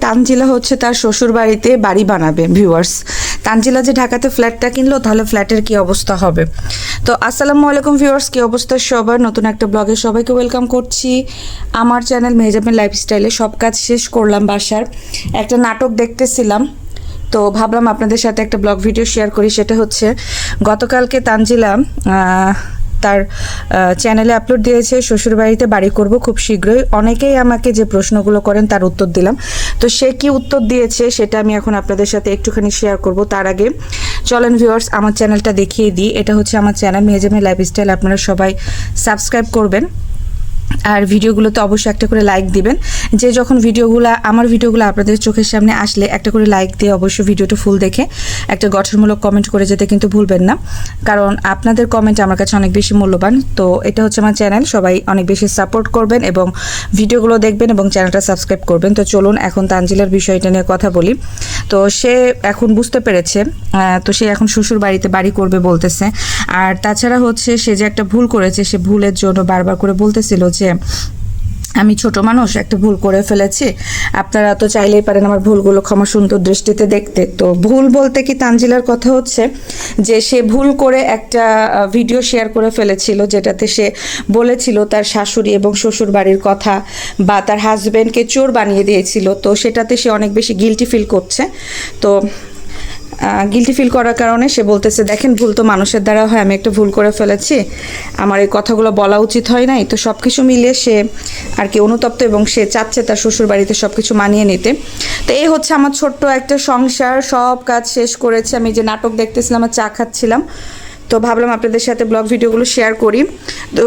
তানজিলা হচ্ছে তার শ্বশুর বাড়িতে বাড়ি বানাবে। ভিউয়ার্স, তানজিলা যে ঢাকাতে ফ্ল্যাটটা কিনলো, তাহলে ফ্ল্যাটের কি অবস্থা হবে। তো আসসালামু আলাইকুম ভিউয়ার্স, কি অবস্থা সবার। নতুন একটা ব্লগে সবাইকে ওয়েলকাম করছি আমার চ্যানেল মেহজাবিন লাইফস্টাইলে। সব কাজ শেষ করলাম, বাসার একটা নাটক দেখতেছিলাম, তো ভাবলাম আপনাদের সাথে একটা ব্লগ ভিডিও শেয়ার করি। সেটা হচ্ছে গতকালকে তানজিলা তার চ্যানেলে আপলোড দিয়েছে শ্বশুরবাড়িতে বাড়ি করব খুব শীঘ্রই। অনেকেই আমাকে যে প্রশ্নগুলো করেন তার উত্তর দিলাম। তো সে কি উত্তর দিয়েছে সেটা আমি এখন আপনাদের সাথে একটুখানি শেয়ার করব। তার আগে চলেন ভিউয়ার্স আমার চ্যানেলটা দেখিয়ে দিই। এটা হচ্ছে আমার চ্যানেল মেহজাবিন লাইফস্টাইল। আপনারা সবাই সাবস্ক্রাইব করবেন আর ভিডিওগুলোতে অবশ্যই একটা করে লাইক দিবেন। যে যখন আমার ভিডিওগুলো আপনাদের চোখের সামনে আসলে একটা করে লাইক দিয়ে অবশ্যই ভিডিওটা ফুল দেখে একটা গঠনমূলক কমেন্ট করে যেতে কিন্তু ভুলবেন না, কারণ আপনাদের কমেন্ট আমার কাছে অনেক বেশি মূল্যবান। তো এটা হচ্ছে আমার চ্যানেল, সবাই অনেক বেশি সাপোর্ট করবেন এবং ভিডিওগুলো দেখবেন এবং চ্যানেলটা সাবস্ক্রাইব করবেন। তো চলুন এখন তানজিলার বিষয়টা নিয়ে কথা বলি। তো সে এখন বুঝতে পেরেছে, তো সে এখন শ্বশুর বাড়িতে বাড়ি করবে বলতেছে। আর তাছাড়া হচ্ছে সে যে একটা ভুল করেছে, সে ভুলের জন্য বারবার করে বলতেছিল যে আমি ছোট মানুষ, একটা ভুল করে ফেলেছি, আপনারা তো চাইলেই পারেন আমার ভুলগুলো ক্ষমা সুন্দর দৃষ্টিতে দেখতে। তো ভুল বলতে কি তানজিলার কথা হচ্ছে যে সে ভুল করে একটা ভিডিও শেয়ার করে ফেলেছিল, যেটাতে সে বলেছিল তার শাশুড়ি এবং শ্বশুর বাড়ির কথা, বা তার হাজব্যান্ডকে চোর বানিয়ে দিয়েছিল। তো সেটাতে সে অনেক বেশি গিল্টি ফিল করছে। তো গিল্টি ফিল করার কারণে সে বলতেছে, দেখেন ভুল তো মানুষের দ্বারা হয়, আমি একটা ভুল করে ফেলেছি, আমার এই কথাগুলো বলা উচিত হয় নাই। তো সব কিছু মিলিয়ে সে আর কি অনুতপ্ত এবং সে চাচ্ছে তার শ্বশুর বাড়িতে সব কিছু মানিয়ে নিতে। তো এই হচ্ছে আমার ছোট্ট একটা সংসার, সব কাজ শেষ করেছে। আমি যে নাটক দেখতেছিলাম আর চা খাচ্ছিলাম, তো ভাবলাম আপনাদের সাথে ব্লগ ভিডিওগুলো শেয়ার করি। তো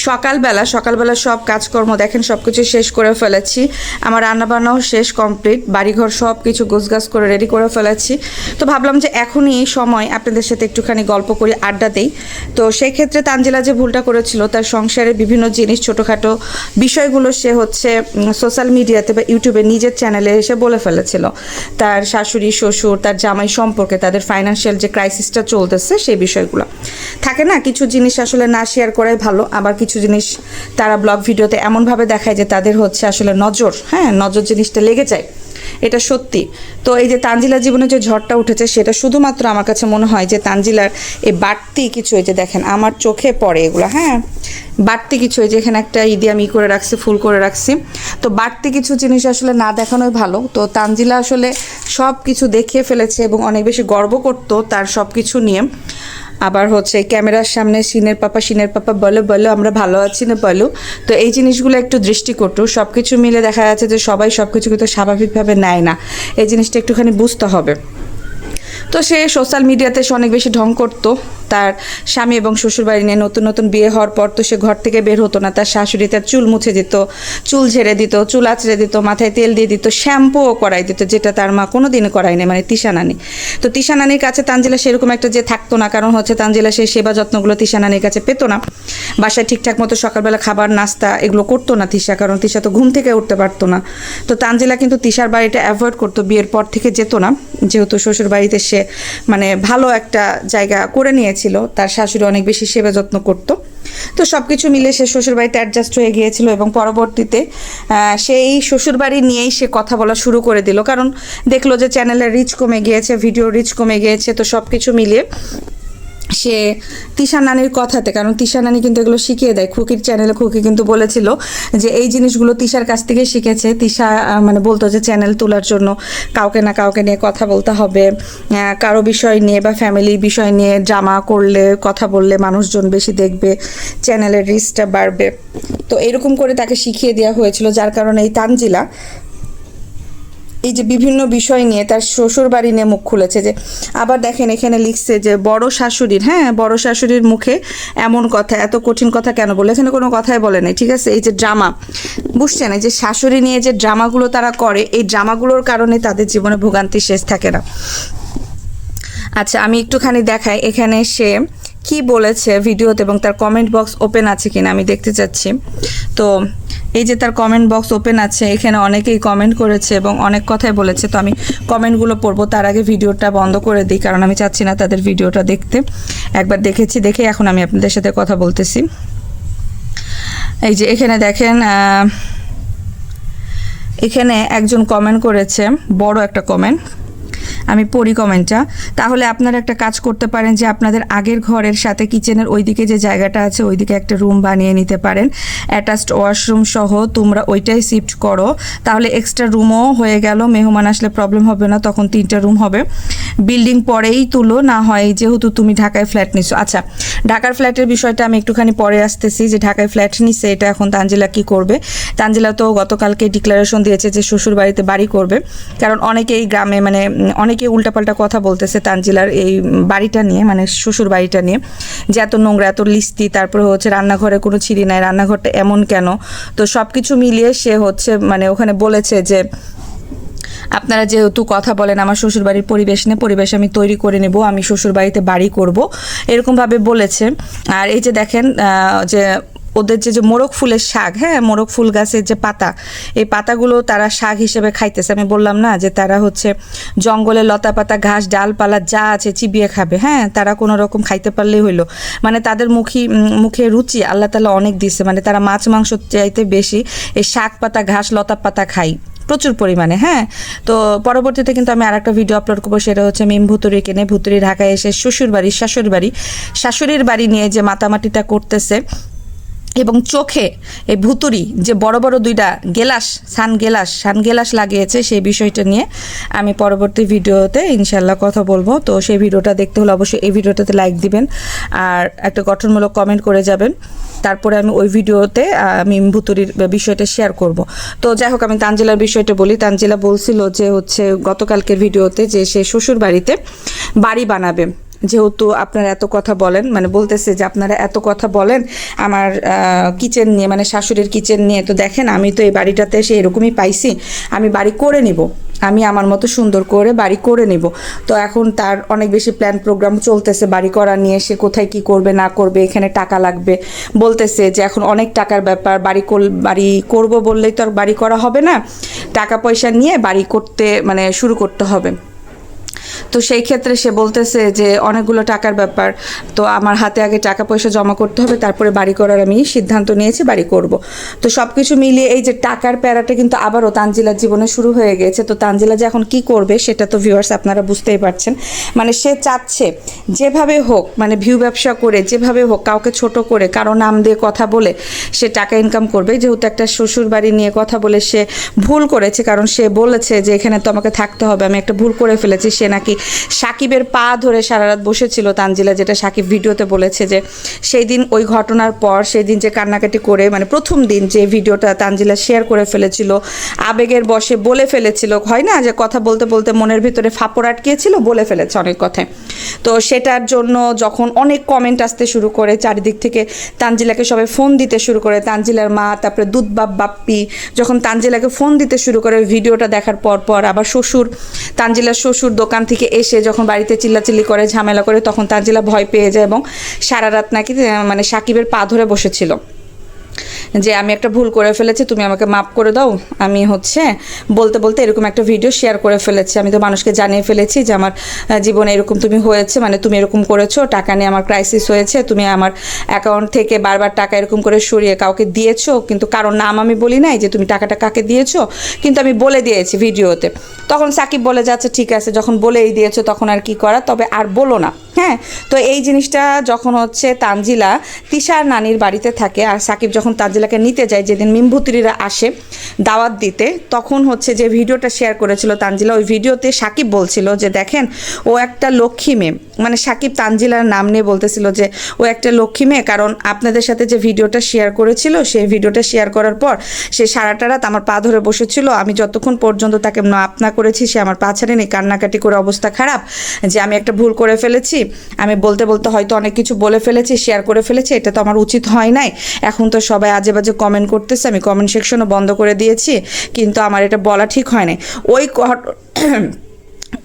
সকালবেলা সব কাজকর্ম দেখেন সব কিছু শেষ করে ফেলেছি। আমার রান্নাবান্নাও শেষ কমপ্লিট, বাড়িঘর সব কিছু গোছগাছ করে রেডি করে ফেলেছি। তো ভাবলাম যে এখনই এই সময় আপনাদের সাথে একটুখানি গল্প করি, আড্ডা দেই। তো সেই ক্ষেত্রে তানজিলা যে ভুলটা করেছিল, তার সংসারের বিভিন্ন জিনিস ছোটোখাটো বিষয়গুলো সে হচ্ছে সোশ্যাল মিডিয়াতে বা ইউটিউবে নিজের চ্যানেলে এসে বলে ফেলেছিল। তার শাশুড়ি শ্বশুর তার জামাই সম্পর্কে, তাদের ফাইন্যান্সিয়াল যে ক্রাইসিসটা চলতেছে সেই বিষয়গুলো থাকে না, কিছু জিনিস আসলে না শেয়ার করাই ভালো। আবার কিছু জিনিস তারা ব্লগ ভিডিওতে এমনভাবে দেখায় যে তাদের হচ্ছে আসলে নজর জিনিসটা লেগে যায়, এটা সত্যি। তো এই যে তানজিলার জীবনে যে ঝড়টা উঠেছে, সেটা শুধুমাত্র আমার কাছে মনে হয় যে তানজিলার এই বাড়তি কিছু, এই যে দেখেন আমার চোখে পড়ে এগুলো, বাড়তি কিছু, এই যে এখানে একটা ইদি আমি করে রাখছি, ফুল করে রাখছি। তো বাড়তি কিছু জিনিস আসলে না দেখানোই ভালো। তো তানজিলা আসলে সব কিছু দেখিয়ে ফেলেছে এবং অনেক বেশি গর্ব করতো তার সব কিছু নিয়ে। আবার হচ্ছে ক্যামেরার সামনে সিনের পাপা বলো আমরা ভালো আছি না বলো। তো এই জিনিসগুলো একটু দৃষ্টিকটু। সব কিছু মিলে দেখা যাচ্ছে যে সবাই সব কিছু কিন্তু স্বাভাবিকভাবে নেয় না, এই জিনিসটা একটুখানি বুঝতে হবে। তো সে সোশ্যাল মিডিয়াতে সে অনেক বেশি ঢং করতো তার স্বামী এবং শ্বশুরবাড়ি নিয়ে। নতুন বিয়ে হওয়ার পর তো সে ঘর থেকে বের হতো না। তার শাশুড়ি তার চুল মুছে দিত, চুল ঝেড়ে দিত, চুল আঁচড়ে দিত, মাথায় তেল দিয়ে দিত, শ্যাম্পুও করাই দিত, যেটা তার মা কোনো দিনই করায়নি, মানে তিশা নানি। তো তিশা নানির কাছে তানজিলা সেরকম একটা যে থাকতো না, কারণ হচ্ছে তানজিলা সেই সেবা যত্নগুলো তিশা নানির কাছে পেতো না। বাসায় ঠিকঠাক মতো সকালবেলা খাবার নাস্তা এগুলো করতো না তিশা, কারণ তিশা তো ঘুম থেকে উঠতে পারতো না। তো তানজিলা কিন্তু তিশার বাড়িটা অ্যাভয়েড করতো, বিয়ের পর থেকে যেত না, যেহেতু শ্বশুর বাড়িতে সে মানে ভালো একটা জায়গা করে নিয়েছিল, তার শাশুড়ি অনেক বেশি সেবা যত্ন করতো। তো সব কিছু মিলে সে শ্বশুরবাড়িতে অ্যাডজাস্ট হয়ে গিয়েছিল এবং পরবর্তীতে সেই শ্বশুরবাড়ি নিয়েই সে কথা বলা শুরু করে দিল, কারণ দেখলো যে চ্যানেলের রিচ কমে গিয়েছে, ভিডিও রিচ কমে গিয়েছে। তো সব কিছু মিলিয়ে সে তিশা নানির কথাতে, কারণ তিশা নানি কিন্তু এগুলো শিখিয়ে দেয়, খুকির চ্যানেলে খুকি কিন্তু বলেছিল যে এই জিনিসগুলো তিশার কাছ থেকে শিখেছে। তিশা মানে বলতো যে চ্যানেল তোলার জন্য কাউকে না কাউকে নিয়ে কথা বলতে হবে, কারো বিষয় নিয়ে বা ফ্যামিলির বিষয় নিয়ে ড্রামা করলে, কথা বললে মানুষজন বেশি দেখবে, চ্যানেলের রিচটা বাড়বে। তো এরকম করে তাকে শিখিয়ে দেওয়া হয়েছিল, যার কারণে এই তানজিলা এই যে বিভিন্ন বিষয় নিয়ে তার শ্বশুর বাড়ি নিয়ে মুখ খুলেছে। যে আবার দেখেন এখানে লিখছে যে বড় শাশুড়ির মুখে এমন কথা, এত কঠিন কথা কেন বলে, এখানে কোনো কথাই বলে নাই, ঠিক আছে। এই যে ড্রামা, বুঝছেন, এই যে শাশুড়ি নিয়ে যে ড্রামাগুলো তারা করে, এই ড্রামাগুলোর কারণে তাদের জীবনে ভোগান্তি শেষ থাকে না। আচ্ছা আমি একটুখানি দেখাই এখানে সে কি বলেছে ভিডিওতে, এবং তার কমেন্ট বক্স ওপেন আছে কিনা আমি দেখতে চাচ্ছি। তো এই যে তার কমেন্ট বক্স ওপেন আছে, এখানে অনেকেই কমেন্ট করেছে এবং অনেক কথাই বলেছে। তো আমি কমেন্টগুলো পড়বো, তার আগে ভিডিওটা বন্ধ করে দিই, কারণ আমি চাচ্ছি না তাদের ভিডিওটা দেখতে। একবার দেখে এখন আমি আপনাদের সাথে কথা বলতেছি। এই যে এখানে দেখেন এখানে একজন কমেন্ট করেছে, বড় একটা কমেন্ট, আমি পড়ি কমেন্টটা। তাহলে আপনারা একটা কাজ করতে পারেন যে আপনাদের আগের ঘরের সাথে কিচেনের ওইদিকে যে জায়গাটা আছে ওইদিকে একটা রুম বানিয়ে নিতে পারেন, অ্যাটাচড ওয়াশরুম সহ। তোমরা ওইটাই শিফট করো, তাহলে এক্সট্রা রুমও হয়ে গেল, মেহমান আসলে প্রবলেম হবে না, তখন 3টা রুম হবে। বিল্ডিং পরেই তুলো না হয়, যেহেতু তুমি ঢাকায় ফ্ল্যাট নিছো। আচ্ছা, ঢাকার ফ্ল্যাটের বিষয়টা আমি একটুখানি পরে আসতেছি, যে ঢাকায় ফ্ল্যাট নিচ্ছে এটা এখন তানজিলা কি করবে। তানজিলা তো গতকালকে ডিক্লারেশন দিয়েছে যে শ্বশুর বাড়িতে বাড়ি করবে, কারণ অনেকেই গ্রামে মানে অনেকে উল্টাপাল্টা কথা বলতেছে তানজিলার এই বাড়িটা নিয়ে, মানে শ্বশুর বাড়িটা নিয়ে, যে এত নোংরা, এত লিস্তি, তারপরে হচ্ছে রান্নাঘরে কোনো ছিঁড়ি নাই, রান্নাঘরটা এমন কেন। তো সব কিছু মিলিয়ে সে হচ্ছে মানে ওখানে বলেছে যে আপনারা যেহেতু কথা বলেন আমার শ্বশুরবাড়ির পরিবেশ নিয়ে, পরিবেশ আমি তৈরি করে নেব, আমি শ্বশুরবাড়িতে বাড়ি করব, এরকমভাবে বলেছে। আর এই যে দেখেন যে ওদের যে মোরগ ফুলের শাক, হ্যাঁ, মোরগ ফুল গাছের যে পাতা, এই পাতাগুলো তারা শাক হিসেবে খাইতেছে। আমি বললাম না যে তারা হচ্ছে জঙ্গলে লতা পাতা ঘাস ডালপালা যা আছে চিবিয়ে খাবে, হ্যাঁ, তারা কোনো রকম খাইতে পারলেই হইলো। মানে তাদের মুখে রুচি আল্লাহ তাআলা অনেক দিচ্ছে, মানে তারা মাছ মাংস চাইতে বেশি এই শাক পাতা ঘাস লতা পাতা খাই প্রচুর পরিমাণে, হ্যাঁ। তো পরবর্তীতে কিন্তু আমি আরেকটা ভিডিও আপলোড করবো, সেটা হচ্ছে মিম ভুতুরিকে নিয়ে। ভুতুরি ঢাকায় এসে শাশুড়ির বাড়ি নিয়ে যে মাতামাটিটা করতেছে, এবং চোখে এই ভুতুরি যে বড় বড় 2টা সানগ্লাস লাগিয়েছে, সেই বিষয়টা নিয়ে আমি পরবর্তী ভিডিওতে ইনশাল্লাহ কথা বলবো। তো সেই ভিডিওটা দেখতে হলে অবশ্যই এই ভিডিওটাতে লাইক দিবেন আর একটা গঠনমূলক কমেন্ট করে যাবেন, তারপরে আমি ওই ভিডিওতে আমি ভুতুরির বিষয়টা শেয়ার করব। তো যাই হোক, আমি তানজিলার বিষয়টা বলি। তানজিলা বলছিল যে হচ্ছে গতকালকের ভিডিওতে যে সে শ্বশুর বাড়িতে বাড়ি বানাবে, যেহেতু আপনারা এত কথা বলেন, মানে বলতেছে যে আপনারা এত কথা বলেন আমার কিচেন নিয়ে, মানে শাশুড়ির কিচেন নিয়ে, তো দেখেন আমি তো এই বাড়িটাতে এসে এরকমই পাইছি, আমি বাড়ি করে নিব, আমি আমার মতো সুন্দর করে বাড়ি করে নিব। তো এখন তার অনেক বেশি প্ল্যান প্রোগ্রাম চলতেছে বাড়ি করা নিয়ে, সে কোথায় কি করবে না করবে, এখানে টাকা লাগবে বলতেছে, যে এখন অনেক টাকার ব্যাপার, বাড়ি করব বললেই তো আর বাড়ি করা হবে না, টাকা পয়সা নিয়ে বাড়ি করতে মানে শুরু করতে হবে। তো সেই ক্ষেত্রে সে বলতেছে যে অনেকগুলো টাকার ব্যাপার, তো আমার হাতে আগে টাকা পয়সা জমা করতে হবে, তারপরে বাড়ি করার আমি সিদ্ধান্ত নিয়েছি, বাড়ি করব। তো সব কিছু মিলিয়ে এই যে টাকার প্যারাটা কিন্তু আবারও তানজিলার জীবনে শুরু হয়ে গেছে। তো তানজিলা যে এখন কি করবে সেটা তো ভিউয়ার্স আপনারা বুঝতেই পারছেন। মানে সে চাচ্ছে যেভাবে হোক, মানে ভিউ ব্যবসা করে যেভাবে হোক, কাউকে ছোট করে কারো নাম দিয়ে কথা বলে সে টাকা ইনকাম করবে। যেহেতু একটা শ্বশুর বাড়ি নিয়ে কথা বলে সে ভুল করেছে, কারণ সে বলেছে যে এখানে তো আমাকে থাকতে হবে, আমি একটা ভুল করে ফেলেছি। সে নাকি সাকিবের পা ধরে সারা রাত বসেছিল তানজিলা, যেটা সাকিব ভিডিওতে বলেছে যে সেই দিন ওই ঘটনার পর, সেই দিন যে কান্নাকাটি করে, মানে প্রথম দিন যে ভিডিওটা তানজিলা শেয়ার করে ফেলেছিল, আবেগের বশে বলে ফেলেছিল, হয় না যে কথা বলতে বলতে মনের ভিতরে ফাপড় আটকিয়েছিল, বলে ফেলেছে অনেক কথায়। তো সেটার জন্য যখন অনেক কমেন্ট আসতে শুরু করে চারিদিক থেকে, তানজিলাকে সবাই ফোন দিতে শুরু করে, তানজিলার মা, তারপরে দুধ বাপ্পি যখন তানজিলাকে ফোন দিতে শুরু করে ভিডিওটা দেখার পর আবার তানজিলার শ্বশুর দোকান থেকে এসে যখন বাড়িতে চিল্লাচিল্লি করে ঝামেলা করে, তখন তানজিলা ভয় পেয়ে যায় এবং সারা রাত নাকি মানে সাকিবের পা ধরে বসেছিল যে আমি একটা ভুল করে ফেলেছি, তুমি আমাকে মাফ করে দাও। আমি হচ্ছে বলতে বলতে এরকম একটা ভিডিও শেয়ার করে ফেলেছি, আমি তো মানুষকে জানিয়ে ফেলেছি যে আমার জীবনে এরকম তুমি হয়েছে, মানে তুমি এরকম করেছো, টাকা নিয়ে আমার ক্রাইসিস হয়েছে, তুমি আমার অ্যাকাউন্ট থেকে বারবার টাকা এরকম করে সরিয়ে কাউকে দিয়েছো, কিন্তু কারোর নাম আমি বলি নাই যে তুমি টাকাটা কাকে দিয়েছো, কিন্তু আমি বলে দিয়েছি ভিডিওতে। তখন সাকিব বলে যাচ্ছে ঠিক আছে, যখন বলেই দিয়েছো তখন আর কি করা, তবে আর বলো না, হ্যাঁ। তো এই জিনিসটা যখন হচ্ছে তানজিলা তিশার নানির বাড়িতে থাকে, আর সাকিব যখন তানজিলাকে নিতে যায়, যেদিন মিমভুতুরিরা আসে দাওয়াত দিতে, তখন হচ্ছে যে ভিডিওটা শেয়ার করেছিল তানজিলা, ওই ভিডিওতে সাকিব বলছিল যে দেখেন ও একটা লক্ষ্মী মেয়ে, মানে সাকিব তানজিলার নাম নিয়ে বলতেছিল যে ও একটা লক্ষ্মী মেয়ে, কারণ আপনাদের সাথে যে ভিডিওটা শেয়ার করেছিল, সেই ভিডিওটা শেয়ার করার পর সে সারাটা রাত আমার পা ধরে বসেছিল, আমি যতক্ষণ পর্যন্ত তাকে মাপ না করেছি সে আমার পা ছাড়েনি, কান্নাকাটি করে অবস্থা খারাপ, যে আমি একটা ভুল করে ফেলেছি, আমি বলতে বলতে হয়তো অনেক কিছু বলে ফেলেছি, শেয়ার করে ফেলেছি, এটা তো আমার উচিত হয় নাই। এখন তো সবাই আজে বাজে কমেন্ট করতেছে, আমি কমেন্ট সেকশনও বন্ধ করে দিয়েছি, কিন্তু আমার এটা বলা ঠিক হয় নাই।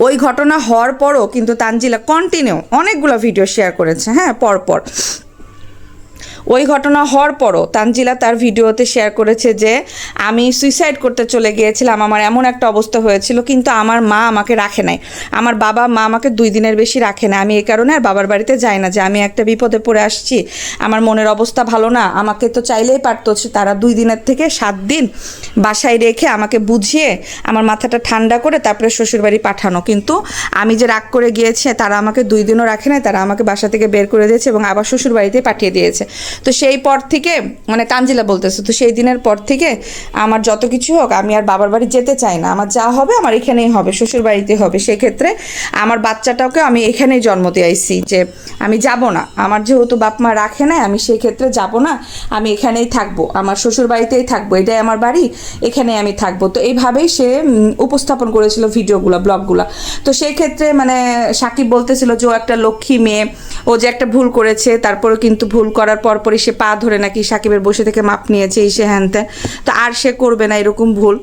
ওই ঘটনা হওয়ার পরও কিন্তু তানজিলা কন্টিনিউ অনেকগুলো ভিডিও শেয়ার করেছে, হ্যাঁ, পরপর ওই ঘটনা হওয়ার পরও তানজিলা তার ভিডিওতে শেয়ার করেছে যে আমি সুইসাইড করতে চলে গিয়েছিলাম, আমার এমন একটা অবস্থা হয়েছিল, কিন্তু আমার মা আমাকে রাখে নাই, আমার বাবা মা আমাকে 2 দিনের বেশি রাখে না, আমি এই কারণে আর বাবার বাড়িতে যাই না, যে আমি একটা বিপদে পড়ে আসছি, আমার মনের অবস্থা ভালো না, আমাকে তো চাইলেই পারতো তারা 2 দিনের থেকে 7 দিন বাসায় রেখে আমাকে বুঝিয়ে আমার মাথাটা ঠান্ডা করে তারপরে শ্বশুরবাড়ি পাঠানো, কিন্তু আমি যে রাগ করে গিয়েছে তারা আমাকে 2 দিনও রাখে নাই, তারা আমাকে বাসা থেকে বের করে দিয়েছে এবং আবার শ্বশুরবাড়িতে পাঠিয়ে দিয়েছে। তো সেই পর থেকে মানে তানজিলা বলতেছে, তো সেই দিনের পর থেকে আমার যত কিছু হোক আমি আর বাবার বাড়ি যেতে চাই না, আমার যা হবে আমার এখানেই হবে, শ্বশুরবাড়িতে হবে। সেক্ষেত্রে আমার বাচ্চাটাকে আমি এখানেই জন্ম দিয়ে আইছি, যে আমি যাব না, আমার যেহেতু বাপ মা রাখে না, আমি সেই ক্ষেত্রে যাব না, আমি এখানেই থাকবো, আমার শ্বশুরবাড়িতেই থাকবো, এটাই আমার বাড়ি, এখানে আমি থাকবো। তো এইভাবেই সে উপস্থাপন করেছিল ভিডিওগুলো, ব্লগগুলো। তো সেই ক্ষেত্রে মানে সাকিব বলতেছিল যে ও একটা লক্ষ্মী মেয়ে, ও যে একটা ভুল করেছে, তারপরে কিন্তু ভুল করার পরপরই সে পা ধরে নাকি সাকিবের বসে থেকে মাপ নিয়েছে, এই সে হ্যান ত্যান, তো আর সে করবে না এরকম ভুল।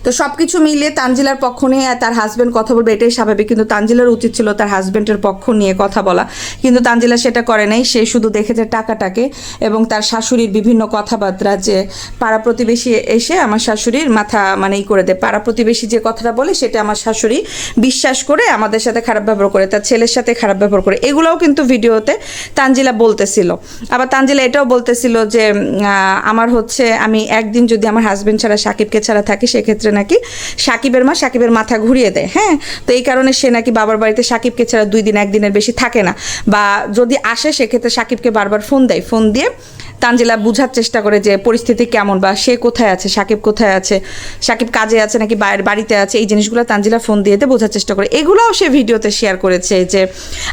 তো সব কিছু মিলিয়ে তানজিলার পক্ষ নিয়ে তার হাজব্যান্ড কথা বলবে, এটাই স্বাভাবিক, কিন্তু তানজিলার উচিত ছিল তার হাজব্যান্ডের পক্ষ নিয়ে কথা বলা, কিন্তু তানজিলা সেটা করে নাই। সে শুধু দেখেছে টাকাটাকে এবং তার শাশুড়ির বিভিন্ন কথাবার্তা, যে পাড়া প্রতিবেশী এসে আমার শাশুড়ির মাথা মানে ই করে দেয়, পাড়া প্রতিবেশী যে কথাটা বলে সেটা আমার শাশুড়ি বিশ্বাস করে আমাদের সাথে খারাপ ব্যবহার করে, তার ছেলের সাথে খারাপ ব্যবহার করে, এগুলোও কিন্তু ভিডিওতে তানজিলা বলতেছিল। আবার তানজিলা এটাও বলতেছিল যে আমার হচ্ছে আমি একদিন যদি আমার হাজব্যান্ড ছাড়া সাকিবকে ছাড়া থাকি, সেক্ষেত্রে নাকি সাকিবের মা সাকিবের মাথা ঘুরিয়ে দেয়। হ্যাঁ, তো এই কারণে সে নাকি বাবার বাড়িতে সাকিবকে ছাড়া 2 দিন 1 দিনের বেশি থাকে না, বা যদি আসে সেক্ষেত্রে সাকিবকে বারবার ফোন দেয়, ফোন দিয়ে তানজিলা বুঝার চেষ্টা করে যে পরিস্থিতি কেমন, বা সে কোথায় আছে, সাকিব কোথায় আছে, সাকিব কাজে আছে নাকি বাইরের বাড়িতে আছে, এই জিনিসগুলো তানজিলা ফোন দিয়ে বোঝার চেষ্টা করে। এগুলোও সে ভিডিওতে শেয়ার করেছে যে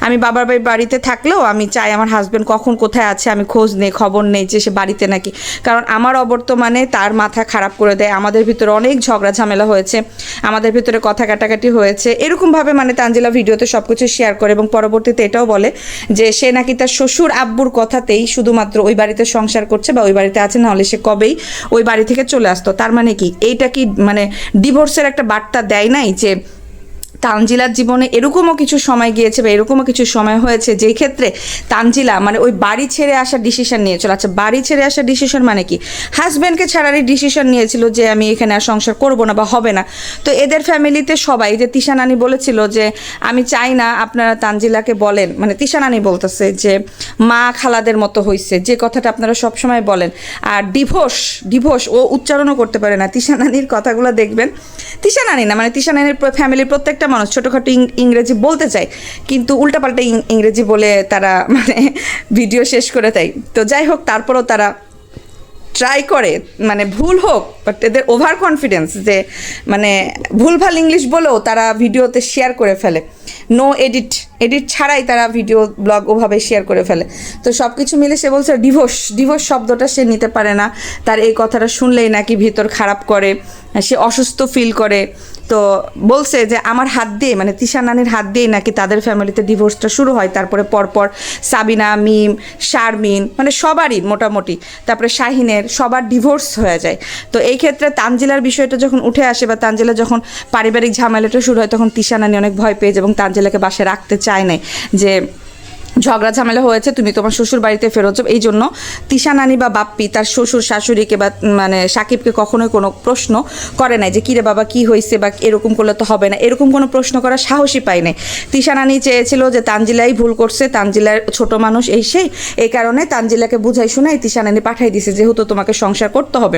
আমি বাবার বাড়িতে থাকলেও আমি চাই আমার হাজব্যান্ড কখন কোথায় আছে আমি খোঁজ নেই, খবর নেই যে সে বাড়িতে নাকি, কারণ আমার অবর্তমানে তার মাথা খারাপ করে দেয়, আমাদের ভিতরে অনেক ঝগড়া ঝামেলা হয়েছে, আমাদের ভিতরে কথা কাটাকাটি হয়েছে, এরকমভাবে মানে তানজিলা ভিডিওতে সব কিছু শেয়ার করে এবং পরবর্তীতে এটাও বলে যে সে নাকি তার শ্বশুর আব্বুর কথাতেই শুধুমাত্র ওই বাড়িতে সংসার করছে বা ওই বাড়িতে আছে, না হলে সে কবেই ওই বাড়ি থেকে চলে আসতো। তার মানে কি এইটা কি মানে ডিভোর্সের একটা বার্তা দেয় নাই, যে তানজিলার জীবনে এরকমও কিছু সময় গিয়েছে বা এরকমও কিছু সময় হয়েছে যেই ক্ষেত্রে তানজিলা মানে ওই বাড়ি ছেড়ে আসার ডিসিশন নিয়েছিল। আচ্ছা, বাড়ি ছেড়ে আসার ডিসিশন মানে কি? হাজব্যান্ডকে ছাড়ারই ডিসিশন নিয়েছিল যে আমি এখানে আর সংসার করবো না বা হবে না। তো এদের ফ্যামিলিতে সবাই, যে তিশা নানি বলেছিল যে আমি চাই না আপনারা তানজিলাকে বলেন, মানে তিশা নানি বলতেছে যে মা খালাদের মতো হয়েছে, যে কথাটা আপনারা সবসময় বলেন, আর ডিভোর্স ও উচ্চারণও করতে পারে না। তিশা নানির কথাগুলো দেখবেন, তিশা নানি না মানে তিশা নানির ফ্যামিলির প্রত্যেকটা মানুষ ছোটোখাটো ইংরেজি বলতে চায়, কিন্তু উল্টাপাল্টা ইংরেজি বলে তারা মানে ভিডিও শেষ করে দেয়। তো যাই হোক, তারপরও তারা ট্রাই করে, মানে ভুল হোক, বাট এদের ওভার কনফিডেন্স যে মানে ভুলভাল ইংলিশ বলেও তারা ভিডিওতে শেয়ার করে ফেলে, নো এডিট ছাড়াই তারা ভিডিও ব্লগ ওভাবে শেয়ার করে ফেলে। তো সব কিছু মিলে সে বলছে ডিভোর্স শব্দটা সে নিতে পারে না, তার এই কথাটা শুনলেই নাকি ভিতর খারাপ করে, সে অসুস্থ ফিল করে। তো বলছে যে আমার হাত দিয়ে মানে তিশা নানির হাত দিয়েই নাকি তাদের ফ্যামিলিতে ডিভোর্সটা শুরু হয়, তারপরে পরপর সাবিনা, মিম, শারমিন মানে সবারই মোটামুটি, তারপরে শাহিনের সবার ডিভোর্স হয়ে যায়। তো এই ক্ষেত্রে তানজিলার বিষয়টা যখন উঠে আসে বা তানজিলা যখন পারিবারিক ঝামেলাটা শুরু হয়, তখন তিশা নানি অনেক ভয় পেয়ে যায় এবং তানজিলাকে বাসায় রাখতে চায় নাই, যে ঝগড়া ঝামেলা হয়েছে, তুমি তোমার শ্বশুর বাড়িতে ফেরত যাও। এই জন্য তিশা নানি বা বাপ্পি তার শ্বশুর শাশুড়িকে বা মানে সাকিবকে কখনোই কোনো প্রশ্ন করে নাই যে কিরে বাবা কি হয়েছে বা এরকম করলে তো হবে না, এরকম কোনো প্রশ্ন করার সাহসই পায় নাই। তিশা নানি চেয়েছিল যে তানজিলাই ভুল করছে, তানজিলার ছোট মানুষ এই কারণে তানজিলাকে বুঝাই শুনাই তিশা নানি পাঠাই দিছে, যেহেতু তোমাকে সংসার করতে হবে।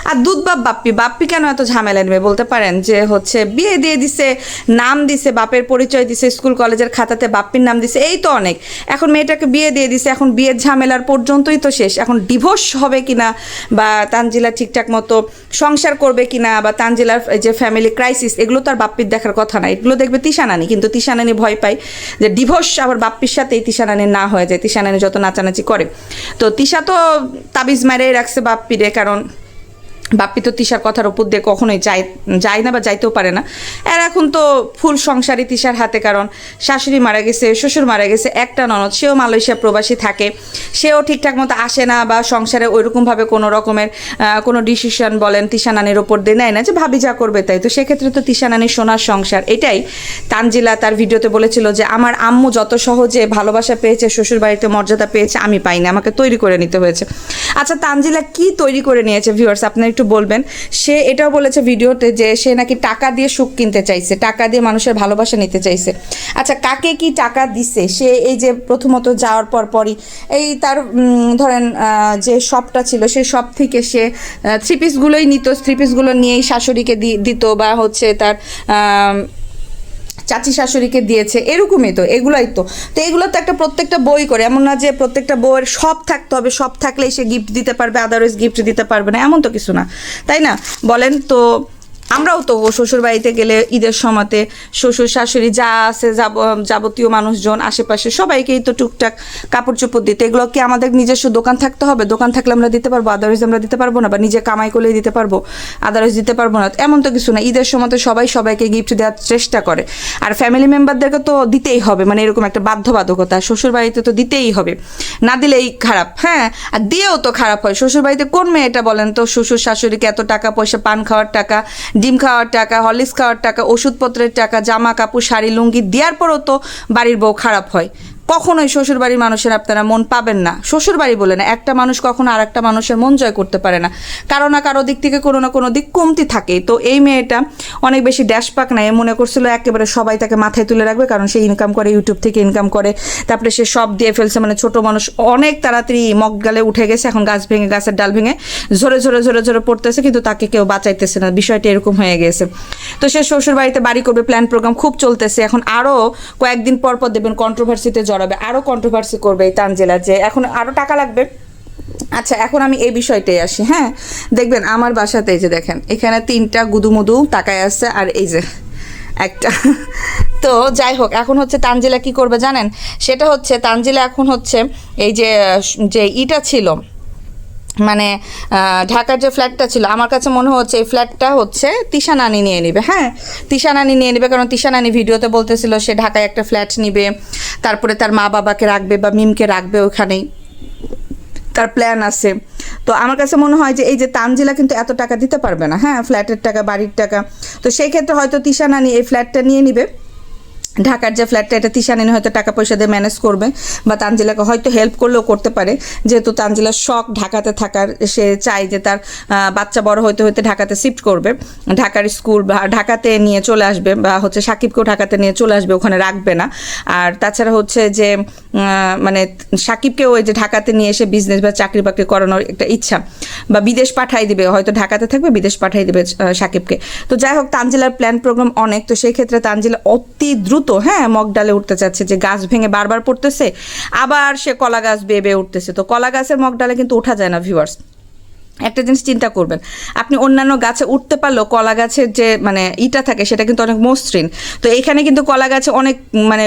আর দুধবাপ বাপ্পি কেন এত ঝামেলা নেবে বলতে পারেন, যে হচ্ছে বিয়ে দিয়ে দিছে, নাম দিছে, বাপের পরিচয় দিছে, স্কুল কলেজের খাতাতে বাপ্পির নাম দিছে, এই তো অনেক। এখন মেয়েটাকে বিয়ে দিয়ে দিছে, এখন বিয়ের ঝামেলার পর্যন্তই তো শেষ, এখন ডিভোর্স হবে কিনা বা তানজিলা ঠিকঠাক মতো সংসার করবে কিনা বা তানজিলার যে ফ্যামিলি ক্রাইসিস, এগুলো তো আর বাপ্পির দেখার কথা না, এগুলো দেখবে তিশা নানি। কিন্তু তিশা নানি ভয় পায় যে ডিভোর্স আবার বাপ্পির সাথেই তিশা নানি না হয়ে যায়, তিশা নানি যত নাচানাচি করে। তো তিশা তো তাবিজ মেরেই রাখছে বাপ্পিরে, কারণ বাপ্পি তো তিশার কথার উপর দিয়ে কখনোই যায় না বা যাইতেও পারে না। আর এখন তো ফুল সংসারই তিশার হাতে, কারণ শাশুড়ি মারা গেছে, শ্বশুর মারা গেছে, একটা ননদ, সেও মালয়েশিয়া প্রবাসী থাকে, সেও ঠিকঠাক মতো আসে না বা সংসারে ওইরকমভাবে কোনো রকমের কোনো ডিসিশন বলেন তিশা নানির ওপর দিয়ে নেয় না, যে ভাবি যা করবে তাই। তো সেক্ষেত্রে তো তিশা নানির সোনার সংসার। এটাই তানজিলা তার ভিডিওতে বলেছিল যে আমার আম্মু যত সহজে ভালোবাসা পেয়েছে, শ্বশুর বাড়িতে মর্যাদা পেয়েছে, আমি পাইনি, আমাকে তৈরি করে নিতে হয়েছে। আচ্ছা, তানজিলা কি তৈরি করে নিয়েছে ভিউয়ার্স, আপনার একটু বলবেন। সে এটাও বলেছে ভিডিওতে যে সে নাকি টাকা দিয়ে সুখ কিনতে চাইছে, টাকা দিয়ে মানুষের ভালোবাসা নিতে চাইছে। আচ্ছা, কাকে কি টাকা দিছে সে? এই যে প্রথমত যাওয়ার পরই এই তার ধরেন যে শপটা ছিল, সেই শপ থেকে সে থ্রি পিসগুলোই নিত, থ্রি পিসগুলো নিয়েই শাশুড়িকে দিত বা হচ্ছে তার চাচি শাশুড়িকে দিয়েছে, এরকমই তো, এগুলাই তো। তো এগুলো তো একটা প্রত্যেকটা বই করে, এমন না যে প্রত্যেকটা বইয়ের সব থাকতে হবে, সব থাকলেই সে গিফট দিতে পারবে, আদারওয়াইজ গিফট দিতে পারবে না, এমন তো কিছু না, তাই না বলেন? তো আমরাও তো শ্বশুর বাড়িতে গেলে ঈদের সময়তে শ্বশুর শাশুড়ি যা আছে যাবতীয় মানুষজন আশেপাশে সবাইকেই তো টুকটাক কাপড় চোপড় দিতে। এগুলো কি আমাদের নিজস্ব দোকান থাকতে হবে? দোকান থাকলে আমরা দিতে পারবো, আদারওয়াইজ আমরা দিতে পারবো না, বা নিজে কামাই করলেই দিতে পারবো, আদারওয়াইজ দিতে পারবো না, এমন তো কিছু না। ঈদের সময়তে সবাই সবাইকে গিফট দেওয়ার চেষ্টা করে, আর ফ্যামিলি মেম্বারদেরকে তো দিতেই হবে, মানে এরকম একটা বাধ্যবাধকতা। শ্বশুর বাড়িতে তো দিতেই হবে, না দিলেই খারাপ। হ্যাঁ, আর দিয়েও তো খারাপ হয়। শ্বশুর বাড়িতে কোন মেয়েটা বলেন তো শ্বশুর শাশুড়িকে এত টাকা পয়সা, পান খাওয়ার টাকা, ডিম খাওয়ার টাকা, হরলিক্স খাওয়ার টাকা, ওষুধপত্রের টাকা, জামা কাপড় শাড়ি লুঙ্গি দেওয়ার পরও তো বাড়ির বউ খারাপ হয়? কখনোই শ্বশুর বাড়ির মানুষের আপনারা মন পাবেন না। শ্বশুর বাড়ি বলে না, একটা মানুষ কখনো আর একটা মানুষের মন জয় করতে পারে না, কারো না কারো দিক থেকে কোনো না কোনো দিক কমতি থাকে। তো এই মেয়েটা অনেক বেশি ড্যাশ পাক নাই, মনে করছিল একেবারে সবাই তাকে মাথায় তুলে রাখবে, কারণ সে ইনকাম করে, ইউটিউব থেকে ইনকাম করে, তারপরে সে সব দিয়ে ফেলছে। মানে ছোট মানুষ অনেক তাড়াতাড়ি মগডালে উঠে গেছে, এখন গাছ ভেঙে, গাছের ডাল ভেঙে ঝরে ঝরে ঝরে ঝরে পড়তেছে, কিন্তু তাকে কেউ বাঁচাইতেছে না। বিষয়টা এরকম হয়ে গেছে। তো সে শ্বশুর বাড়িতে বাড়ি করবে, প্ল্যান প্রোগ্রাম খুব চলতেছে। এখন আরও কয়েকদিন পর পর দেখবেন কন্ট্রোভার্সিতে জড়াবে, আরও কন্ট্রোভার্সি করবে এই তানজিলা, যে এখন আরও টাকা লাগবে। আচ্ছা, এখন আমি এই বিষয়টাই আসি। হ্যাঁ, দেখবেন আমার বাসাতে এই যে দেখেন, এখানে 3টা গুদুমুদু তাকায় আসছে, আর এই যে একটা। তো যাই হোক, এখন হচ্ছে তানজিলা কি করবে জানেন? সেটা হচ্ছে তানজিলা এখন হচ্ছে এই যে ইটা ছিল, মানে ঢাকার যে ফ্ল্যাটটা ছিল, আমার কাছে মনে হচ্ছে এই ফ্ল্যাটটা হচ্ছে তিশা নানি নিয়ে নেবে। হ্যাঁ, তিশা নানি নিয়ে নেবে, কারণ তিশা নানি ভিডিওতে বলতেছিল সে ঢাকায় একটা ফ্ল্যাট নিবে, তারপরে তার মা বাবাকে রাখবে বা মিমকে রাখবে ওখানেই, তার প্ল্যান আছে। তো আমার কাছে মনে হয় যে এই যে তানজিলা কিন্তু এত টাকা দিতে পারবে না, হ্যাঁ, ফ্ল্যাটের টাকা, বাড়ির টাকা। তো সেই ক্ষেত্রে হয়তো তিশা নানি এই ফ্ল্যাটটা নিয়ে নিবে, ঢাকার যে ফ্ল্যাটটা, এটা তিশা নানি হয়তো টাকা পয়সা দিয়ে ম্যানেজ করবে, বা তানজিলাকে হয়তো হেল্প করলেও করতে পারে, যেহেতু তানজিলার শখ ঢাকাতে থাকার, সে চায় যে তার বাচ্চা বড় হইতে হইতে ঢাকাতে শিফট করবে, ঢাকার স্কুল বা ঢাকাতে নিয়ে চলে আসবে, বা হচ্ছে সাকিবকেও ঢাকাতে নিয়ে চলে আসবে, ওখানে রাখবে না। আর তাছাড়া হচ্ছে যে মানে সাকিবকেও ওই যে ঢাকাতে নিয়ে এসে বিজনেস বা চাকরি বাকরি করানোর একটা ইচ্ছা, বা বিদেশ পাঠাই দিবে, হয়তো ঢাকাতে থাকবে, বিদেশ পাঠাই দিবে সাকিবকে। তো যাই হোক, তানজিলার প্ল্যান প্রোগ্রাম অনেক। তো সেই ক্ষেত্রে তানজিলা অতি দ্রুত মগ ডালে উঠতে চাচ্ছে, যে গাছ ভেঙে বারবার পড়তেছে, আবার সে কলা গাছ বেয়ে উঠতেছে। তো কলা গাছের মগ ডালে কিন্তু ওঠা যায় না ভিউয়ার্স। একটা জিনিস চিন্তা করবেন, আপনি অন্যান্য গাছে উঠতে পারলেও কলা গাছের যে মানে ইটা থাকে সেটা কিন্তু অনেক মসৃণ। তো এখানে কিন্তু কলা গাছে অনেক মানে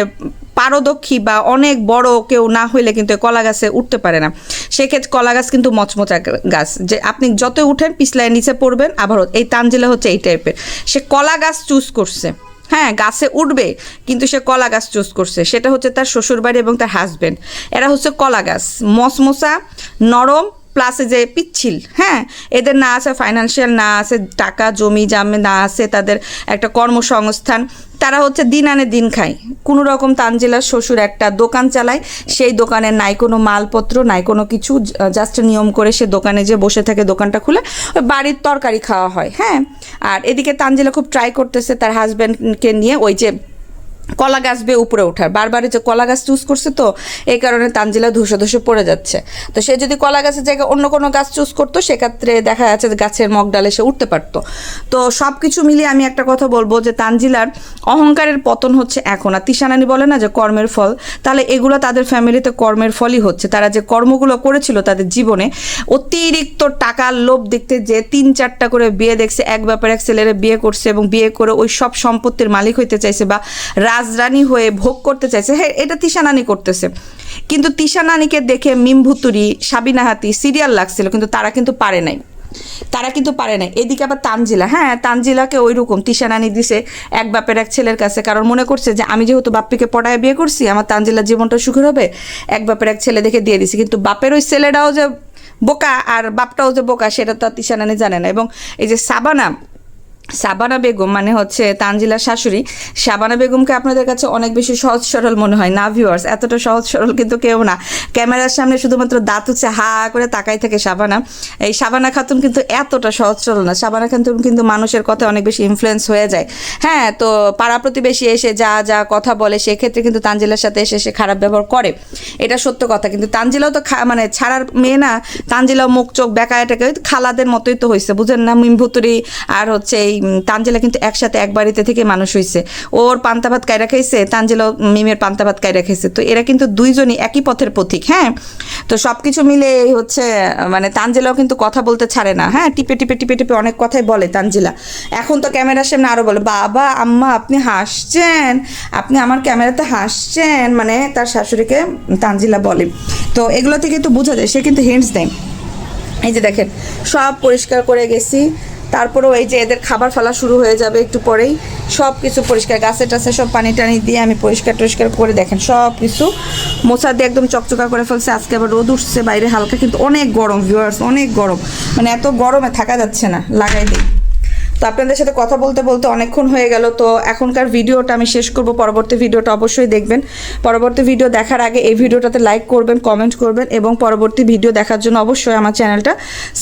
পারদক্ষী বা অনেক বড় কেউ না হইলে কিন্তু কলা গাছে উঠতে পারে না। সেক্ষেত্রে কলা গাছ কিন্তু মচমচা গাছ, যে আপনি যতই উঠেন পিছলায় নিচে পড়বেন। আবার এই তানজিলা হচ্ছে এই টাইপের, সে কলা গাছ চুজ করছে। হ্যাঁ, গাছে উঠবে, কিন্তু সে কলা গাছ চুজ করছে। সেটা হচ্ছে তার শ্বশুরবাড়ি এবং তার হাজব্যান্ড, এরা হচ্ছে কলা গাছ, মচমচা, নরম, প্লাসে যে পিচ্ছিল। হ্যাঁ, এদের না আছে ফাইন্যান্সিয়াল, না আছে টাকা জমি জামে, না আছে তাদের একটা কর্মসংস্থান, তারা হচ্ছে দিন আনে দিন খায় কোনো রকম। তানজিলার শ্বশুর একটা দোকান চালায়, সেই দোকানে নাই কোনো মালপত্র, নাই কোনো কিছু, জাস্ট নিয়ম করে সে দোকানে যে বসে থাকে, দোকানটা খুলে ওই বাড়ির তরকারি খাওয়া হয়। হ্যাঁ, আর এদিকে তানজিলা খুব ট্রাই করতেছে তার হাজব্যান্ডকে নিয়ে ওই যে কলা গাছ বেয়ে উপরে ওঠার, বারবার যে কলা গাছ চুজ করছে, তো এই কারণে তানজিলা ধসে ধসে পড়ে যাচ্ছে। তো সে যদি কলা গাছের জায়গায় অন্য কোনো গাছ চুজ করতো, সেক্ষেত্রে দেখা যাচ্ছে যে গাছের মগ ডালে সে উঠতে পারতো। তো সব কিছু মিলিয়ে আমি একটা কথা বলবো যে তানজিলার অহংকারের পতন হচ্ছে এখন। আর তিশা নানি বলে না যে কর্মের ফল, তাহলে এগুলো তাদের ফ্যামিলিতে কর্মের ফলই হচ্ছে। তারা যে কর্মগুলো করেছিল তাদের জীবনে, অতিরিক্ত টাকার লোভ দেখতে যে 3-4টা করে বিয়ে দেখছে, এক ব্যাপারে এক ছেলেরে বিয়ে করছে, এবং বিয়ে করে ওই সব সম্পত্তির মালিক হইতে চাইছে বা রাজরানী হয়ে ভোগ করতে চাইছে। হ্যাঁ, এটা তিশা নানি করতেছে, কিন্তু তিশা নানিকে দেখে মিম ভুতুরি, সাবিনা হাতি সিরিয়াল লাগছিল, কিন্তু তারা কিন্তু পারে নাই। তারা কিন্তু পারে না। এদিকে আবার তানজিলা, হ্যাঁ তানজিলাকে ওই রকম তিশানানি দিছে এক বাপের এক ছেলের কাছে, কারণ মনে করছে যে আমি যেহেতু বাপ্পিকে পড়ায় বিয়ে করছি আমার তানজিলার জীবনটা সুখের হবে, এক বাপের এক ছেলে দেখে দিয়ে দিছি। কিন্তু বাপের ওই ছেলেটাও যে বোকা আর বাপটাও যে বোকা সেটা তো তিশানানি জানে না। এবং এই যে সাবানা বেগম মানে হচ্ছে তানজিলার শাশুড়ি, সাবানা বেগমকে আপনাদের কাছে অনেক বেশি সহজ সরল মনে হয় না ভিউয়ার্স, এতটা সহজ সরল কিন্তু কেউ না। ক্যামেরার সামনে শুধুমাত্র দাঁত হচ্ছে হা করে তাকাই থাকে সাবানা। এই সাবানা খাতুন কিন্তু এতটা সহজ সরল না। সাবানা খাতুন কিন্তু মানুষের কথায় অনেক বেশি ইনফ্লুয়েন্স হয়ে যায়। হ্যাঁ, তো পাড়া প্রতিবেশী এসে যা যা কথা বলে সেক্ষেত্রে কিন্তু তানজিলার সাথে এসে সে খারাপ ব্যবহার করে, এটা সত্য কথা। কিন্তু তানজিলাও তো মানে ছাড়ার মেয়ে না, তানজিলাও মুখ চোখ বেকায়াটাকে খালাদের মতোই তো হয়েছে, বুঝেন না? মিমভুতুরি আর হচ্ছে এই তানজিলা কিন্তু একসাথে এক বাড়িতে থেকে মানুষ হয়েছে। ওর পান্তা ভাত কায়রা খাইছে, তানজিলাও মিমের পান্তা ভাত কায়রা খাইছে। তো এরা কিন্তু দুইজনই একই পথের পথিক। হ্যাঁ, তো সব কিছু মিলে হচ্ছে মানে তানজিলাও কিন্তু কথা বলতে ছাড়ে না। হ্যাঁ, টিপে টিপে টিপে টিপে অনেক কথাই বলে তানজিলা। এখন তো ক্যামেরার সামনে আরও বলে, বাবা আম্মা আপনি হাসছেন, আপনি আমার ক্যামেরাতে হাসছেন, মানে তার শাশুড়িকে তানজিলা বলে। তো এগুলো থেকে তো বোঝা যায় সে কিন্তু হিন্টস দেয়। এই যে দেখেন সব পরিষ্কার করে গেছি, তারপরেও এই যে এদের খাবার ফেলা শুরু হয়ে যাবে একটু পরেই, সব কিছু পরিষ্কার গাছে টাছে সব পানি টানি দিয়ে আমি পরিষ্কার টরিষ্কার করে দেখেন সব কিছু মোছা দিয়ে একদম চকচকা করে ফেলছে। আজকে আবার রোদ উঠছে বাইরে হালকা, কিন্তু অনেক গরম ভিউয়ার্স, অনেক গরম, মানে এত গরমে থাকা যাচ্ছে না, লাগাই দিই। তো আপনাদের সাথে কথা বলতে বলতে অনেকক্ষণ হয়ে গেল। তো এখনকার ভিডিওটা আমি শেষ করব, পরবর্তী ভিডিওটা অবশ্যই দেখবেন। পরবর্তী ভিডিও দেখার আগে এই ভিডিওটাতে লাইক করবেন, কমেন্ট করবেন এবং পরবর্তী ভিডিও দেখার জন্য অবশ্যই আমার চ্যানেলটা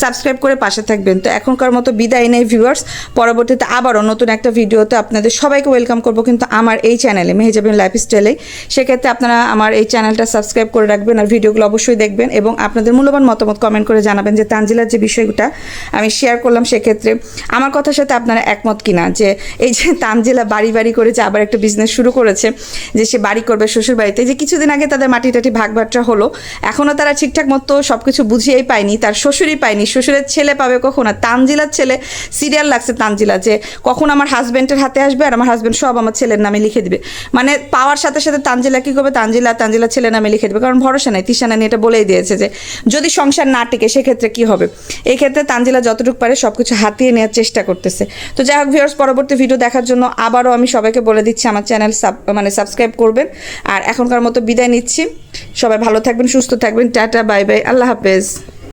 সাবস্ক্রাইব করে পাশে থাকবেন। তো এখনকার মতো বিদায় নেই ভিউয়ার্স, পরবর্তীতে আবারও নতুন একটা ভিডিওতে আপনাদের সবাইকে ওয়েলকাম করব, কিন্তু আমার এই চ্যানেলে মেহেজাবিন লাইফস্টাইলে। সেক্ষেত্রে আপনারা আমার এই চ্যানেলটা সাবস্ক্রাইব করে রাখবেন আর ভিডিওগুলো অবশ্যই দেখবেন এবং আপনাদের মূল্যবান মতামত কমেন্ট করে জানাবেন যে তানজিলার যে বিষয়টা আমি শেয়ার করলাম সেক্ষেত্রে আমার কথার সাথে আপনারা একমত কিনা, যে এই যে তানজিলা বাড়ি বাড়ি করে যে আবার একটা বিজনেস শুরু করেছে, যে সে বাড়ি করবে শ্বশুর বাড়িতে। যে কিছুদিন আগে তাদের মাটি টাটি ভাগ বাট্রা হলো, এখনও তারা ঠিকঠাক মতো সব কিছু বুঝিয়েই পায়নি, তার শ্বশুরই পায়নি, শ্বশুরের ছেলে পাবে কখন? আর তানজিলার ছেলে সিরিয়াল লাগছে তানজিলা, যে কখন আমার হাজব্যান্ডের হাতে আসবে আর আমার হাজব্যান্ড সব আমার ছেলের নামে লিখে দিবে। মানে পাওয়ার সাথে সাথে তানজিলা কী করবে? তানজিলা ছেলের নামে লিখে দেবে, কারণ ভরসা নেই। তিশানানি এটা বলেই দিয়েছে যে যদি সংসার না টিকে সেক্ষেত্রে কী হবে। এই ক্ষেত্রে তানজিলা যতটুকু পারে সব কিছু হাতিয়ে নেওয়ার চেষ্টা করতেছে। তো যাই হোক ভিউয়ার্স, পরবর্তী ভিডিও দেখার জন্য আবারও আমি সবাইকে বলে দিচ্ছি আমার চ্যানেল সাবস্ক্রাইব করবেন। আর এখনকার মতো বিদায় নিচ্ছি, সবাই ভালো থাকবেন, সুস্থ থাকবেন, টাটা বাই বাই, আল্লাহ হাফেজ।